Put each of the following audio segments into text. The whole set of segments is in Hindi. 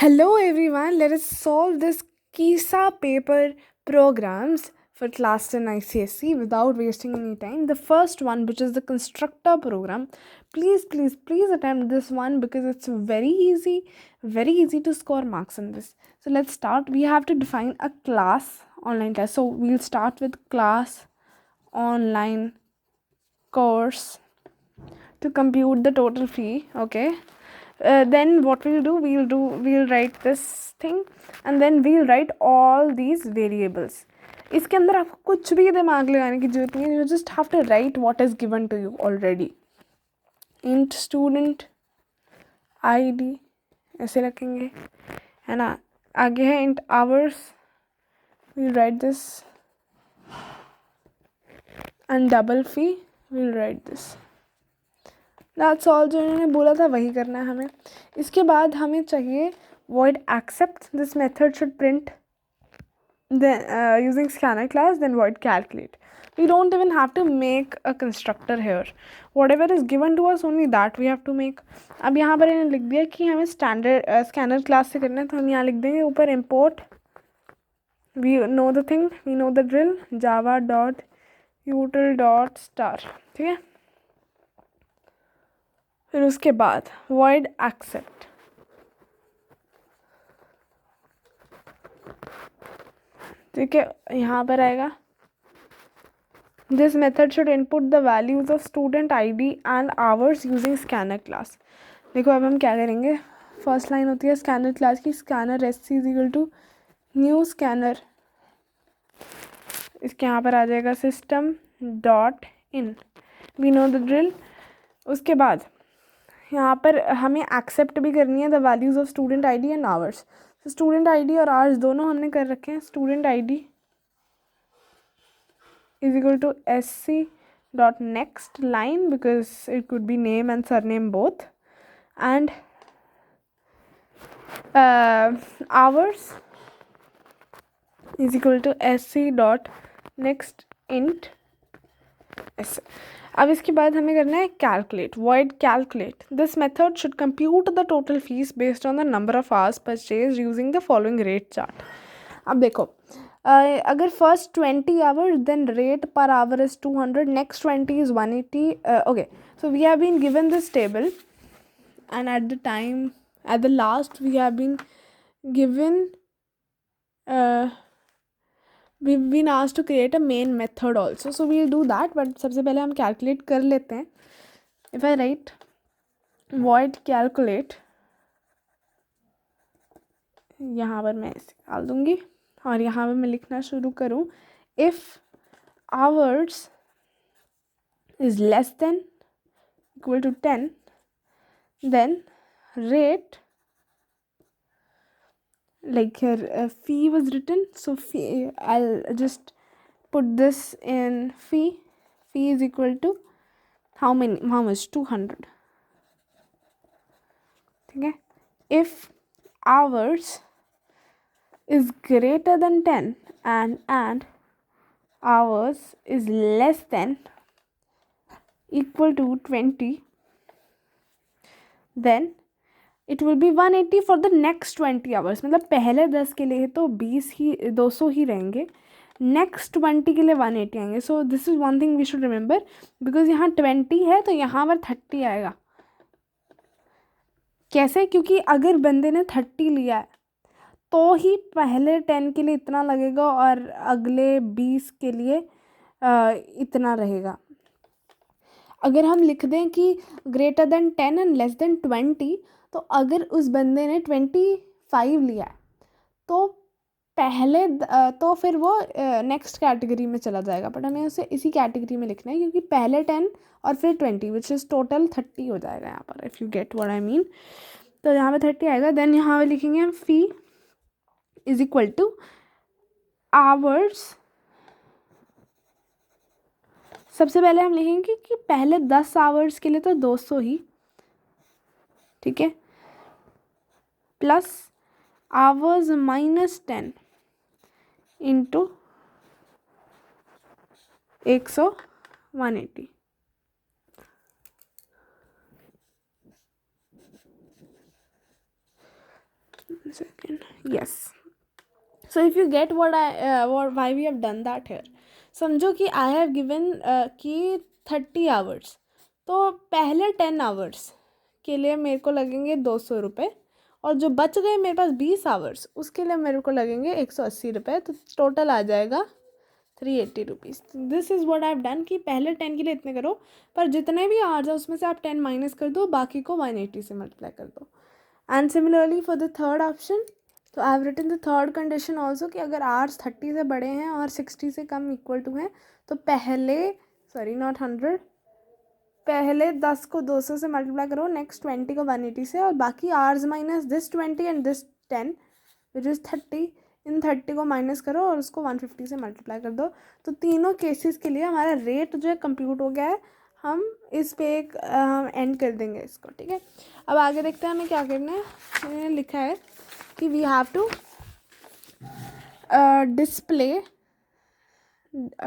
Hello everyone, let us solve this KISA paper programs for class 10 ICSE without wasting any time. The first one, which is the constructor program, please attempt this one because it's very easy to score marks in this. So let's start. We have to define a class online class. So we'll start with class online course to compute the total fee. Okay, then what we'll write this thing and then we'll write all these variables. इसके अंदर आपको कुछ भी दिमाग लगाने की जरूरत नहीं है. You just have to write what is given to you already. int student id ऐसे रखेंगे, है ना. आगे है int hours, we'll write this, and double fee we'll write this. That's all. जो इन्होंने बोला था वही करना है हमें. इसके बाद हमें चाहिए void accept. This method should print then using scanner class, then void calculate. We don't even have to make a constructor here. Whatever is given to us, only that we have to make. अब यहाँ पर इन्होंने लिख दिया कि हमें स्टैंडर्ड स्कैनर क्लास से करना है, तो हम यहाँ लिख देंगे ऊपर import. We know the thing, we know the drill, java dot util dot star. ठीक है. फिर उसके बाद void accept. ठीक है, यहाँ पर आएगा this method should input the values of student id and hours using scanner class. देखो अब हम क्या करेंगे. फर्स्ट लाइन होती है स्कैनर क्लास की, scanner s is equal to new scanner. इसके यहाँ पर आ जाएगा system dot in. We know the drill. उसके बाद यहाँ पर हमें एक्सेप्ट भी करनी है the values of student ID and hours. Student ID और आवर्स दोनों हमने कर रखे हैं. Student ID is equal to sc dot next line because it could be name and surname both, and hours is equal to sc dot next int s. अब इसके बाद हमें करना है calculate. void calculate. This method should compute the total fees based on the number of hours purchased using the following rate chart. अब देखो अगर first 20 hours then rate per hour is 200, next 20 is 180. Okay, so we have been given this table and at the time at the last we have been given we've been asked to create a main method also, so we'll do that, but सबसे पहले हम calculate कर लेते हैं. if I write void calculate, यहाँ पर मैं इसे डाल दूँगी और यहाँ पर मैं लिखना शुरू करूँ if hours is less than equal to 10, then rate, like here fee was written, so fee, I'll just put this in fee. Fee is equal to how much? 200. Okay. If hours is greater than 10 and hours is less than equal to 20, then it will be 180 for the next 20 hours. मतलब पहले 10 के लिए तो 200 ही रहेंगे, नेक्स्ट 20 के लिए 180 आएंगे. So this is one thing we should remember, because यहाँ 20 है तो यहाँ पर 30 आएगा. कैसे? क्योंकि अगर बंदे ने 30 लिया है तो ही पहले 10 के लिए इतना लगेगा और अगले 20 के लिए इतना रहेगा. अगर हम लिख दें कि greater than 10 and less than 20, तो अगर उस बंदे ने 25 लिया तो पहले तो फिर वो नेक्स्ट कैटेगरी में चला जाएगा, बट हमें उसे इसी कैटेगरी में लिखना है क्योंकि पहले 10 और फिर 20 विच इज़ टोटल 30 हो जाएगा यहाँ पर, if you get what I mean. तो यहाँ पे 30 आएगा. देन यहाँ पे लिखेंगे हम फी इज इक्वल टू आवर्स. सबसे पहले हम लिखेंगे कि पहले 10 आवर्स के लिए तो 200 ही, ठीक है, plus hours minus 10 into 180. second. Yes. So if you get what why we have done that here, समझो कि I have given कि 30 hours, तो पहले 10 hours के लिए मेरे को लगेंगे 200 रुपये, और जो बच गए मेरे पास 20 आवर्स उसके लिए मेरे को लगेंगे 180 रुपये, तो टोटल आ जाएगा 380 rupees. This is what I have done कि पहले 10 के लिए इतने करो, पर जितने भी आवर्स है उसमें से आप 10 माइनस कर दो, बाकी को 180 से मल्टीप्लाई कर दो. And similarly for the third option, तो I have written the third condition also कि अगर आवर्स 30 से बड़े हैं और 60 से कम इक्वल टू हैं, तो पहले 100 पहले 10 को 200 से मल्टीप्लाई करो, नेक्स्ट 20 को 180 से, और बाकी hours minus this 20 and this 10 which is 30, इन 30 को माइनस करो और उसको 150 से मल्टीप्लाई कर दो. तो तीनों केसेस के लिए हमारा रेट जो है कंप्यूट हो गया है. हम इस पे एक एंड कर देंगे इसको. ठीक है, अब आगे देखते हैं हमें क्या करना है. मैंने लिखा है कि we have to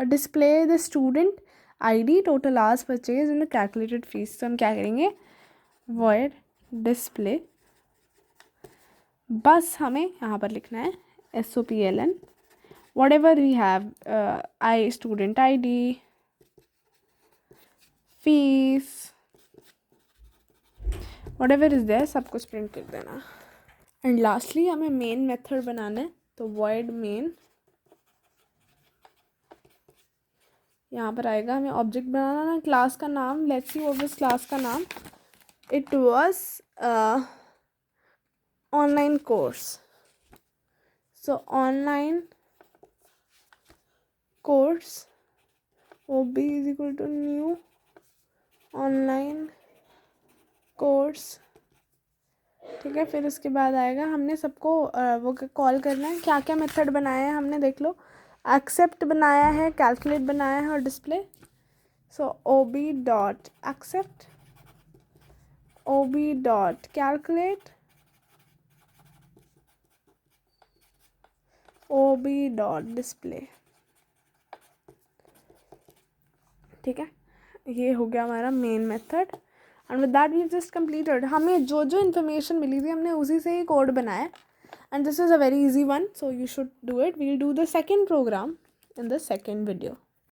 display the student ID, total hours purchase and calculated fees. तो हम क्या करेंगे, void डिस्प्ले, बस हमें यहाँ पर लिखना है SOPLN whatever we have, student ID, fees, whatever is there, सब कुछ प्रिंट कर देना. एंड लास्टली हमें मेन मेथड बनाना है, तो void मेन, यहाँ पर आएगा. हमें ऑब्जेक्ट बनाना है, क्लास का नाम, let's see what was class का नाम. It was online course. So online course OB is equal to new online course. ठीक है, फिर उसके बाद आएगा, हमने सबको वो कॉल करना है. क्या क्या मेथड बनाया है हमने देख लो. एक्सेप्ट बनाया है, कैलकुलेट बनाया है और display. So OB dot accept, OB dot calculate, OB dot display. ठीक है, ये हो गया हमारा main method. And with that we just completed. हमें जो जो इन्फॉर्मेशन मिली थी हमने उसी से ही कोड बनाया. And this is a very easy one, so you should do it. We'll do the second program in the second video.